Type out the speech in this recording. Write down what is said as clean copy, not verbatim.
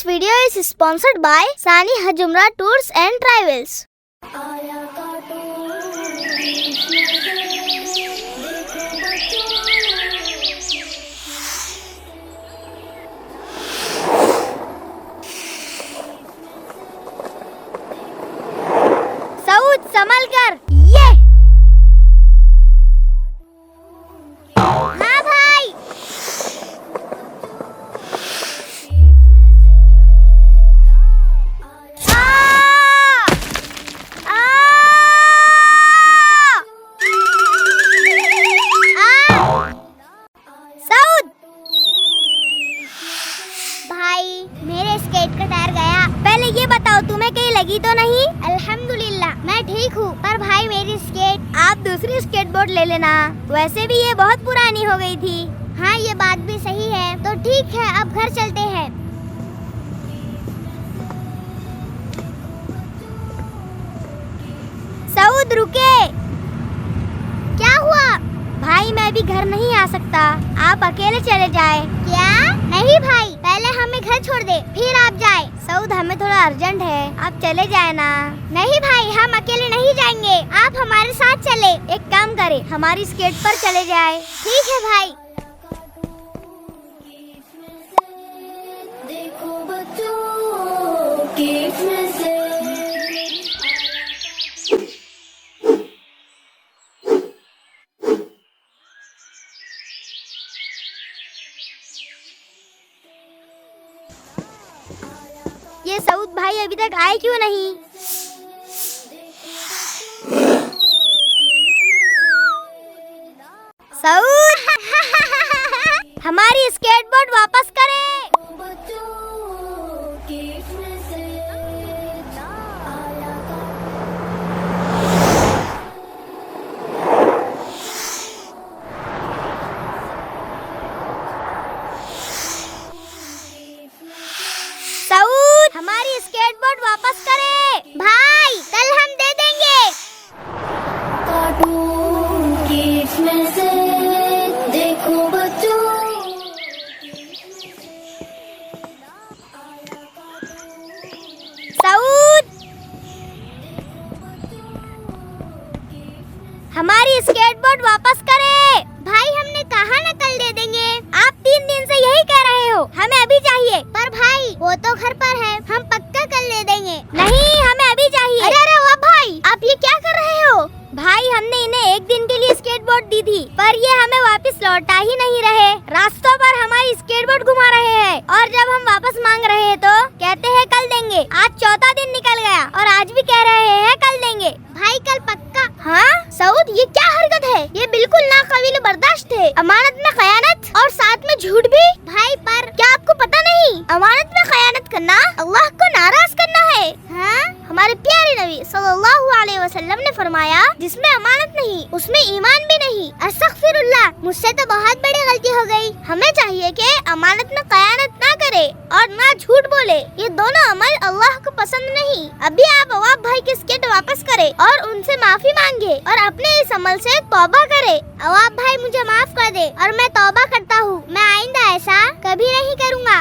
This video is sponsored by Sani Hajumra Tours and Travels. Saud संभल कर ये। हाँ भाई। सऊद भाई मेरे स्केट का टायर गया। पहले ये बताओ तुम्हें कहीं लगी तो नहीं? अल्हम्दुलिल्लाह मैं ठीक हूँ, पर भाई मेरी स्केट। आप दूसरी स्केट बोर्ड ले लेना, वैसे भी ये बहुत पुरानी हो गई थी। हाँ ये बात भी सही है। तो ठीक है अब घर चलते हैं। सऊद रुके। क्या हुआ? भाई मैं भी घर नहीं आ सकता, आप अकेले चले जाए। क्या? नहीं भाई, पहले हमें घर छोड़ दे फिर आप जाए। सऊद हमें थोड़ा अर्जेंट है, आप चले जाए ना। नहीं भाई हम अकेले नहीं जाएंगे, आप हमारे साथ चले। एक काम करे, हमारी स्केट पर चले जाए। ठीक है भाई। देखो बच्चों के इसमें से ये सऊद भाई अभी तक आए क्यों नहीं? सऊद हमारी स्केटबोर्ड वापस करें। सऊद हमारी स्केटबोर्ड वापस करें। भाई कल हम दे देंगे। कार्टून किड्स में से देखो बच्चों। सऊद हमारी स्केटबोर्ड वापस करें। भाई हमने कहा ना कल दे देंगे, आप 3 दिन से यही कह रहे हो। हमें अभी चाहिए। पर भाई वो तो घर पर है, हम पक्का कल दे देंगे। नहीं हमें अभी चाहिए। अरे वाह भाई आप ये क्या कर रहे हो? भाई हमने इन्हें 1 दिन के लिए स्केटबोर्ड दी थी, पर ये हमें वापस लौटा ही नहीं रहे। रास्तों पर हमारी स्केटबोर्ड घुमा रहे हैं, और जब हम वापस मांग रहे हैं तो कहते हैं कल देंगे। आज 4था दिन निकल गया और आज भी कह रहे हैं कल देंगे। भाई कल पक्का। हाँ सऊद ये क्या हरकत है? ये बिल्कुल नाकाबिल बर्दाश्त है। अमानत में खयानत और साथ में झूठ भी। भाई पर क्या आपको पता नहीं, अमानत में खयानत करना अल्लाह को नाराज करना है। हाँ हमारे प्यारे नबी सल्लल्लाहु अलैहि वसल्लम ने फरमाया, जिसमें अमानत नहीं उसमें ईमान भी नहीं। अस्तगफिरुल्लाह, मुझसे तो बहुत बड़ी गलती हो गई। हमें चाहिए कि अमानत में खयानत ना करे और ना झूठ बोले। ये दोनों अमल अल्लाह को पसंद नहीं। अभी आप अवाब भाई की स्केट वापस करे और उनसे माफी मांगे और अपने इस अमल से तौबा करे। अवाब भाई मुझे माफ कर दे और मैं तौबा करता हूँ, मैं आइंदा ऐसा कभी नहीं करूँगा।